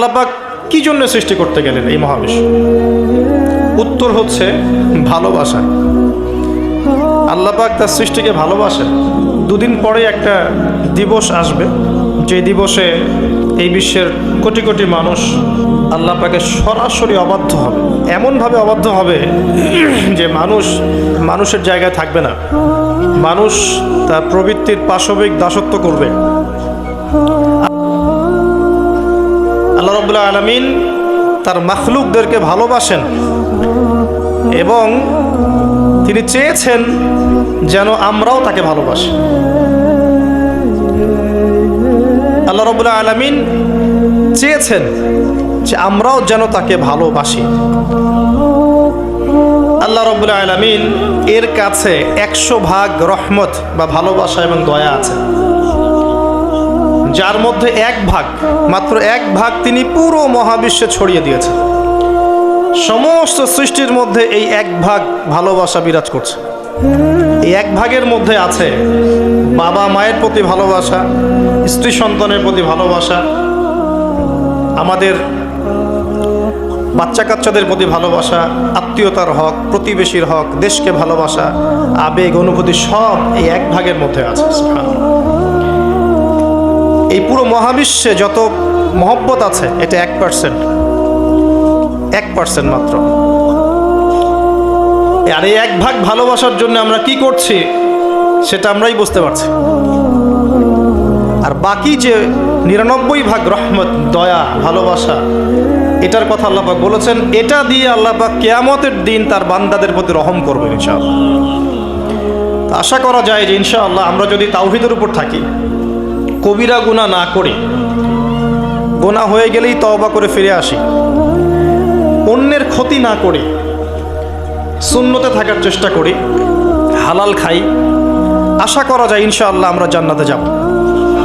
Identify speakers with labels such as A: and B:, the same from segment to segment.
A: আল্লাহ পাক কি জন্য সৃষ্টি করতে গেলেন এই মহাবিশ্ব? উত্তর হচ্ছে ভালোবাসা। আল্লাহ পাক তার সৃষ্টিকে ভালোবাসেন। দুদিন পরে একটা দিবস আসবে, যে দিবসে এই বিশ্বের কোটি কোটি মানুষ আল্লাহ পাকে সরাসরি অবাধ্য হবে। এমনভাবে অবাধ্য হবে যে মানুষের জায়গায় থাকবে না। মানুষ তার প্রবৃত্তির পাশবিক দাসত্ব করবে। আল্লাহ রাব্বুল আলামিন তার মাখলুকদেরকে ভালোবাসেন এবং তিনি চেয়েছেন যেন আমরাও তাকে ভালোবাসি। আল্লাহ রাব্বুল আলামিন চেয়েছেন যে আমরাও যেন তাকে ভালোবাসি। আল্লাহ রাব্বুল আলামিন এর কাছে 100 ভাগ রহমত বা ভালোবাসা এবং দয়া আছে, যার মধ্যে মাত্র এক ভাগ তিনি পুরো মহাবিশ্বে ছড়িয়ে দিয়েছেন। সমস্ত সৃষ্টির মধ্যে এই এক ভাগ ভালোবাসা বিরাজ করছে। এই এক ভাগের মধ্যে আছে বাবা মায়ের প্রতি ভালোবাসা, স্ত্রী সন্তানের প্রতি ভালোবাসা, আমাদের বাচ্চা কাচ্চাদের প্রতি ভালোবাসা, আত্মীয়তার হক, প্রতিবেশীর হক, দেশকে ভালোবাসা, আবেগ অনুভূতি সব এই এক ভাগের মধ্যে আছে। এই পুরো মহাবিশ্বে যত মহব্বত আছে এটা 1% মাত্র। আর এই এক ভাগ ভালোবাসার জন্য আমরা কি করছি সেটা আমরাই বুঝতে পারছি। আর বাকি যে 99 ভাগ রহমত, দয়া, ভালোবাসা, এটার কথা আল্লাহ পাক বলেছেন, এটা দিয়ে আল্লাহ পাক কিয়ামতের দিন তার বান্দাদের প্রতি রহম করবেন ইনশাআল্লাহ। আশা করা যায় যে ইনশাআল্লাহ আমরা যদি তাওহীদের উপর থাকি, কবিরা গুনাহ না করি, গুনাহ হয়ে গেলেই তওবা করে ফিরে আসি, অন্যের ক্ষতি না করি, সুন্নতে থাকার চেষ্টা করি, হালাল খাই, আশা করা যায় ইনশাআল্লাহ আমরা জান্নাতে যাব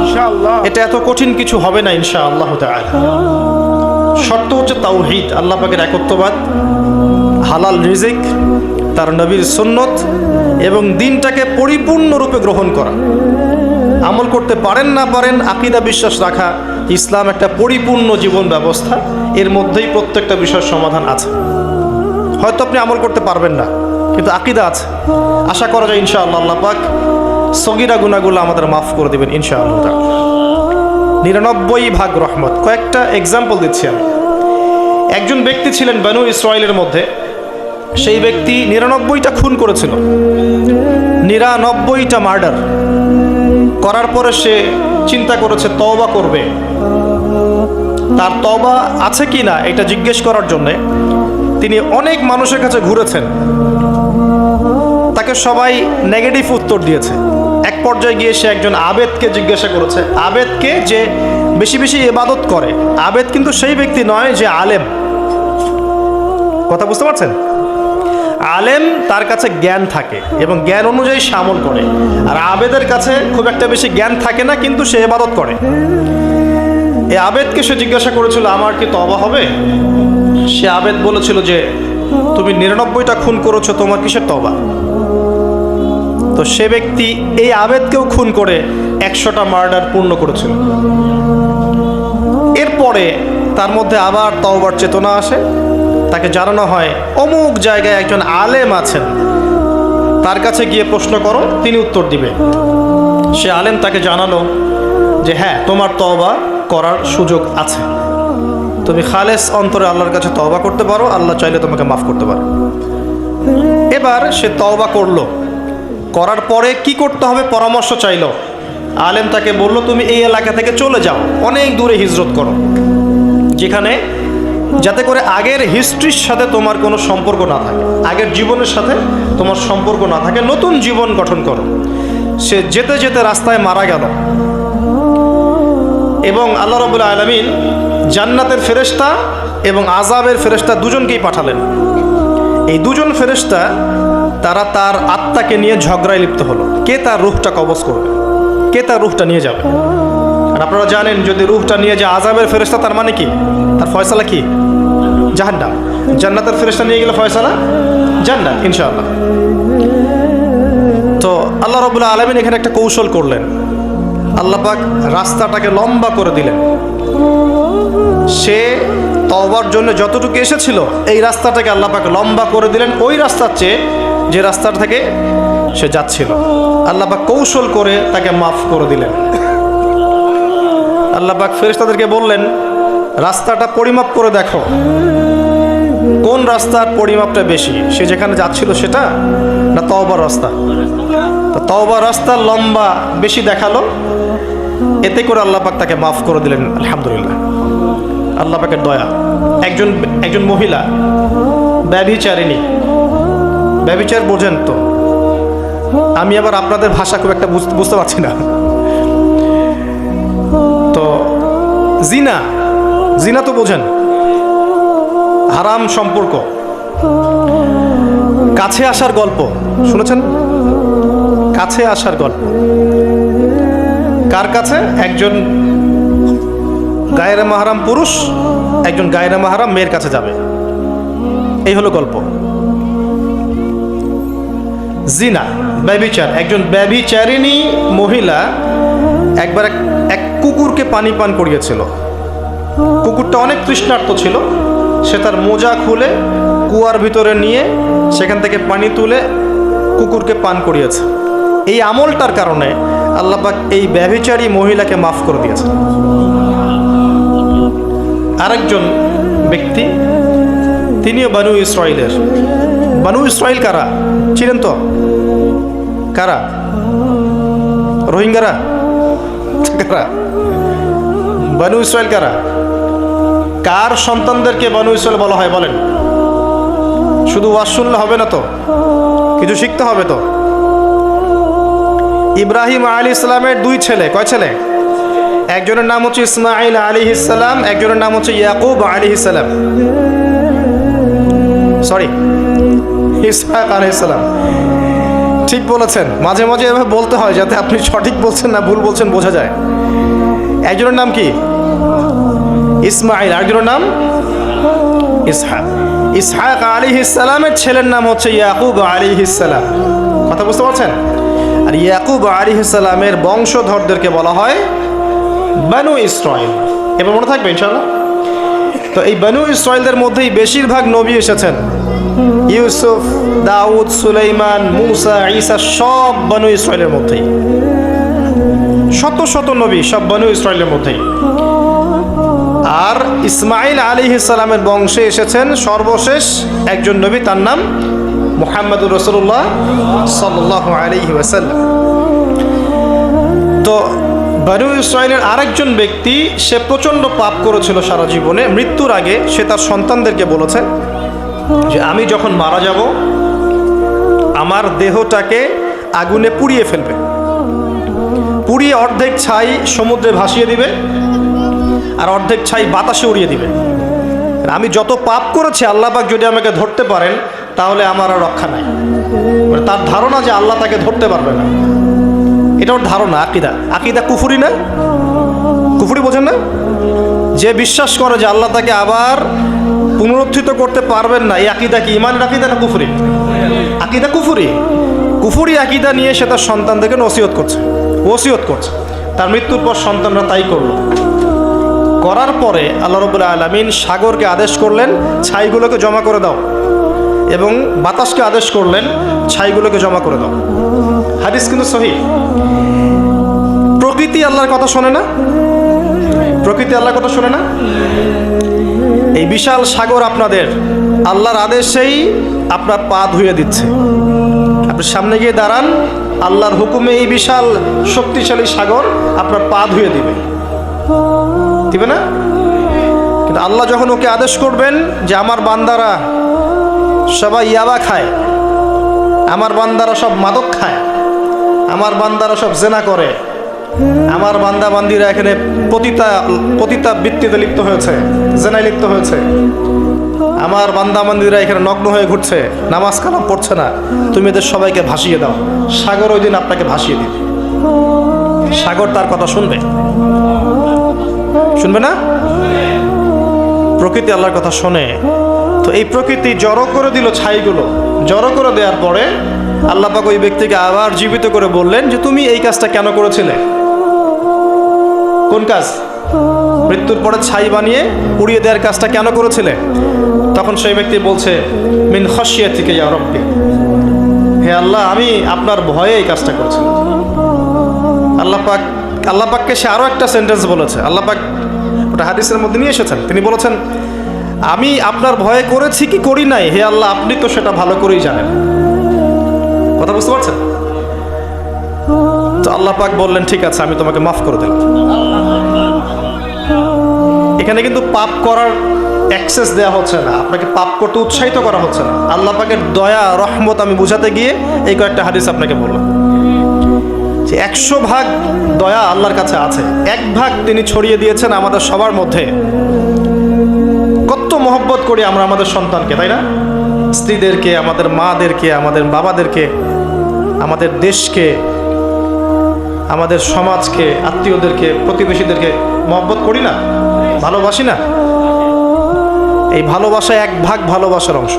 A: ইনশাআল্লাহ। এটা এত কঠিন কিছু হবে না ইনশাআল্লাহ তাআলা। শর্ত হচ্ছে তাওহীদ, আল্লাহ পাকের একত্ববাদ, হালাল রিজিক, তার নবীর সুন্নত এবং দ্বীনটাকে পরিপূর্ণরূপে গ্রহণ করা। আমল করতে পারেন না পারেন, আকীদা বিশ্বাস রাখা, ইসলাম একটা পরিপূর্ণ জীবন ব্যবস্থা, এর মধ্যেই প্রত্যেকটা বিষয়ের সমাধান আছে। হয়তো আপনি আমল করতে পারবেন না, কিন্তু আকীদা আছে। আশা করা যায় ইনশাআল্লাহ আল্লাহ পাক সগীরা গুনাহগুলো আমাদের মাফ করে দেবেন ইনশাআল্লাহ। 99 ভাগ রহমত। কয়েকটা এক্সাম্পল দিচ্ছি আমি। একজন ব্যক্তি ছিলেন বনু ইসরাইলের মধ্যে, সেই ব্যক্তি 99টা খুন করেছিল, 99টা মার্ডার করার পরে সে চিন্তা করেছে তওবা করবে। তার তওবা আছে কি না এটা জিজ্ঞেস করার জন্যে তিনি অনেক মানুষের কাছে ঘুরেছেন। তাকে সবাই নেগেটিভ উত্তর দিয়েছে। এক পর্যায়ে গিয়ে সে একজন আবেদকে জিজ্ঞাসা করেছে, আবেদকে যে বেশি বেশি ইবাদত করে। আবেদ কিন্তু সেই ব্যক্তি নয় যে আলেম, কথা বুঝতে পারছেন? আলেম তার কাছে জ্ঞান থাকে এবং জ্ঞান অনুযায়ী সে আমল করে, আর আবেদের কাছে খুব একটা বেশি জ্ঞান থাকে না, কিন্তু সে ইবাদত করে। এই আবেদকে সে জিজ্ঞাসা করেছিল, আমার কি তওবা হবে? সে আবেদ বলেছিল যে তুমি 99টা খুন করেছো, তোমার কিসের তওবা? তো সে ব্যক্তি এই আবেদকেও খুন করে 100টা মার্ডার পূর্ণ করেছিল। এরপরে তার মধ্যে আবার তওবার চেতনা আসে। তাকে জানানো হয় অমুক জায়গায় একজন আলেম আছেন, তার কাছে গিয়ে প্রশ্ন করো, তিনি উত্তর দিবে। সে আলেম তাকে জানালো যে হ্যাঁ, তোমার তওবা করার সুযোগ আছে, তুমি খালেস অন্তরে আল্লাহর কাছে তওবা করতে পারো, আল্লাহ চাইলে তোমাকে মাফ করতে পারে। এবার সে তওবা করলো, করার পরে কি করতে হবে পরামর্শ চাইলো। আলেম তাকে বলল, তুমি এই এলাকা থেকে চলে যাও, অনেক দূরে হিজরত করো, যেখানে যাতে করে আগের হিস্ট্রির সাথে তোমার কোনো সম্পর্ক না থাকে, আগের জীবনের সাথে তোমার সম্পর্ক না থাকে, নতুন জীবন গঠন করো। সে যেতে যেতে রাস্তায় মারা গেল এবং আল্লাহ রাব্বুল আলামিন জান্নাতের ফেরেশতা এবং আযাবের ফেরেশতা দুজনকেই পাঠালেন। এই দুজন ফেরেশতা তারা তার আত্মাকে নিয়ে ঝগড়ায় লিপ্ত হলো, কে তার রূহটা কবজ করবে, কে তার রূহটা নিয়ে যাবে। আর আপনারা জানেন, যদি রূহটা নিয়ে যায় আযাবের ফেরেশতা, তার মানে কি? তার ফয়সালা কি? জাহান্নাম। জান্নাতের ফেরেশতা নিয়ে গেলে ফয়সালা জান্নাত ইনশাআল্লাহ। তো আল্লাহ রাব্বুল আলামিন এখানে একটা কৌশল করলেন। আল্লাহ পাক রাস্তাটাকে লম্বা করে দিলেন। সে তওবার জন্য যতটুকু এসেছিল এই রাস্তাটাকে আল্লাহ পাক লম্বা করে দিলেন ওই রাস্তার চেয়ে যে রাস্তা থেকে সে যাচ্ছিল। আল্লাহ পাক কৌশল করে তাকে মাফ করে দিলেন। আল্লাহ পাক ফেরেশতাদেরকে বললেন, রাস্তাটা পরিমাপ করে দেখো, কোন রাস্তার পরিমাপটা বেশি, সে যেখানে যাচ্ছিল সেটা না তওবার রাস্তা? তো তওবার রাস্তার লম্বা বেশি দেখালো, এতে করে আল্লাহ পাক তাকে মাফ করে দিলেন। আলহামদুলিল্লাহ, আল্লাহ পাকের দয়া। একজন মহিলা ব্যভিচারিণী, ব্যভিচার বোঝেন তো? আমি আবার আপনাদের ভাষা খুব একটা বুঝতে পারছি না। তো জিনা, জিনা তো বোঝেন, হারাম সম্পর্ক, কাছে আসার গল্প শুনেছেন? কাছে আসার গল্প কার কাছে? একজন গায়রে মাহরাম পুরুষ একজন গায়রে মাহরাম মেয়ের কাছে যাবে, এই হলো গল্প। জিনা, ব্যভিচার। একজন ব্যভিচারিণী মহিলা একবার এক কুকুরকে পানি পান করিয়েছিল। কুকুরটা অনেক তৃষ্ণার্ত ছিল, সে তার মোজা খুলে কুয়ার ভিতরে নিয়ে সেখান থেকে পানি তুলে কুকুরকে পান করিয়েছে। এই আমলটার কারণে আল্লাহ পাক এই ব্যভিচারী মহিলাকে মাফ করে দিয়েছে। আরেকজন ব্যক্তি, তিনিও বানু ইসরাইলের। বানু ইসরাইল কারা ছিলেন তো? কারা? রোহিঙ্গারা? কারা? বানু ইসরাইল কারা? কার সন্তানদেরকে বানু ইসরাইল বলা হয় বলেন? শুধু ওয়াজ শুনলে হবে না তো, কিছু শিখতে হবে তো। ইব্রাহিম আলাইহিস সালামের দুই ছেলে, কয় ছেলে? একজনের নাম হচ্ছে ইসমাঈল আলাইহিস সালাম, একজনের নাম হচ্ছে ইয়াকুব আলাইহিস সালাম। সরি, ইসহাক আলাইহিস সালাম। ঠিক বলেছেন, মাঝে মাঝে এভাবে বলতে হয় যাতে আপনি সঠিক বলছেন না ভুল বলছেন বোঝা যায়। একজনের নাম কি? ইসমাঈল, আরেকজনের নাম ইসহাক। ইসহাক আলাইহিস সালামের ছেলের নাম হচ্ছে ইয়াকুব আলাইহিস সালাম। কথা বুঝতে পারছেন? আর ইয়াকুব আলাইহিস সালামের বংশধরদেরকে বলা হয় বানু ইসরাইল। এবার মনে থাকবে ইনশাআল্লাহ। তো এই বানু ইসরাইলদের মধ্যেই বেশিরভাগ নবী এসেছেন। ইউসুফ, দাউদ, সুলাইমান, মুসা, ঈসা সব বানু ইসরাইলের মধ্যেই। শত শত নবী সব বানু ইসরাইলের মধ্যেই। আর ইসমাঈল আলাইহিস সালামের বংশে এসেছেন সর্বশেষ একজন নবী, তার নাম মুহাম্মদুর রাসূলুল্লাহ সাল্লাল্লাহু আলাইহি ওয়াসাল্লাম। তো বানু ইসরাইলের আরেকজন ব্যক্তি, সে প্রচণ্ড পাপ করেছিল সারা জীবনে। মৃত্যুর আগে সে তার সন্তানদেরকে বলেছে যে আমি যখন মারা যাব আমার দেহটাকে আগুনে পুড়িয়ে ফেলবে, পুড়িয়ে অর্ধেক ছাই সমুদ্রে ভাসিয়ে দিবে আর অর্ধেক ছাই বাতাসে উড়িয়ে দিবে। আমি যত পাপ করেছি আল্লাহ পাক যদি আমাকে ধরতে পারেন তাহলে আমার আর রক্ষা নাই। মানে তার ধারণা যে আল্লাহ তাকে ধরতে পারবে না, এটা ওর ধারণা। আকিদা, আকিদা কুফরি না? কুফরি বোঝেন না? যে বিশ্বাস করে যে আল্লাহ তাকে আবার পুনরুত্থিত করতে পারবেন না, এই আকিদা কি ইমানের আকিদা না কুফরি? আকিদা কুফরি। কুফরি আকিদা নিয়ে সে তার সন্তানদেরকে ওসিয়ত করছে। তার মৃত্যুর পর সন্তানরা তাই করলো। করার পরে আল্লাহ রাব্বুল আলামিন সাগরকে আদেশ করলেন ছাইগুলোকে জমা করে দাও, এবং বাতাসকে আদেশ করলেন ছাইগুলোকে জমা করে দাও। হাদিস কিন্তু সহিহ। প্রকৃতি আল্লাহর কথা শোনে না? প্রকৃতি আল্লাহর কথা শোনে না? এই বিশাল সাগর আপনাদের আল্লাহর আদেশেই আপনার পা ধুয়ে দিচ্ছে। আপনি সামনে গিয়ে দাঁড়ান, আল্লাহর হুকুমে এই বিশাল শক্তিশালী সাগর আপনার পা ধুয়ে দিবে না? কিন্তু আল্লাহ যখন ওকে আদেশ করবেন যে আমার বান্দারা সবাই ইয়াবা খায়, আমার বান্দারা সব মাদক খায়, আমার বান্দারা সব জেনা করে, আমার বান্দা বান্দিরা এখানে পতিতা বৃত্তিতে লিপ্ত হয়েছে, জেনায় লিপ্ত হয়েছে, আমার বান্দা বান্দিরা এখানে নগ্ন হয়ে ঘুরছে, নামাজ কালাম পড়ছে না, তুমি এদের সবাইকে ভাসিয়ে দাও। সাগর ওই দিন আপনাকে ভাসিয়ে দিবে। সাগর তার কথা শুনবে না? প্রকৃতি আল্লাহর কথা শোনে। তো এই প্রকৃতি জড়ো করে দিল ছাইগুলো। জড়ো করে দেওয়ার পরে আল্লাহ পাক ওই ব্যক্তিকে আবার জীবিত করে বললেন যে তুমি এই কাজটা কেন করেছিলে? কোন কাজ? মৃত্যুর পরে ছাই বানিয়ে উড়িয়ে দেওয়ার কাজটা কেন করেছিলে? তখন সেই ব্যক্তি বলছে, মিন খাশিয়াতিকা ইয়া রাব্বি, হে আল্লাহ, আমি আপনার ভয়ে এই কাজটা করেছিলাম। আল্লাহ পাককে সে আরো একটা সেন্টেন্স বলেছে। আল্লাহ পাক ওটা হাদিসের মধ্যে নিয়ে এসেছেন। তিনি বলেছেন, আমি আপনার ভয়ে করেছি কি করি নাই, হে আল্লাহ, আপনি তো সেটা ভালো করেই জানেন। কথা বুঝতে পারছেন? তো আল্লাহ পাক বললেন, ঠিক আছে, আমি তোমাকে মাফ করে দিলাম। এখানে কিন্তু পাপ করার অ্যাক্সেস দেওয়া হচ্ছে না, আপনাকে পাপ করতে উৎসাহিত করা হচ্ছে না। আল্লাহ পাকের দয়া রহমত আমি বুঝাতে গিয়ে এই কয়েকটা হাদিস আপনাকে বললাম যে 100 ভাগ দয়া আল্লাহর কাছে আছে, 1 ভাগ তিনি ছড়িয়ে দিয়েছেন আমাদের সবার মধ্যে। কত মহব্বত করি আমরা আমাদের সন্তানকে, তাই না? স্ত্রীদেরকে, আমাদের মাদেরকে, আমাদের বাবাদেরকে, আমাদের দেশকে, আমাদের সমাজকে, আত্মীয়দেরকে, প্রতিবেশীদেরকে মহব্বত করি না, ভালোবাসি না? এই ভালোবাসা 1 ভাগ ভালোবাসার অংশ।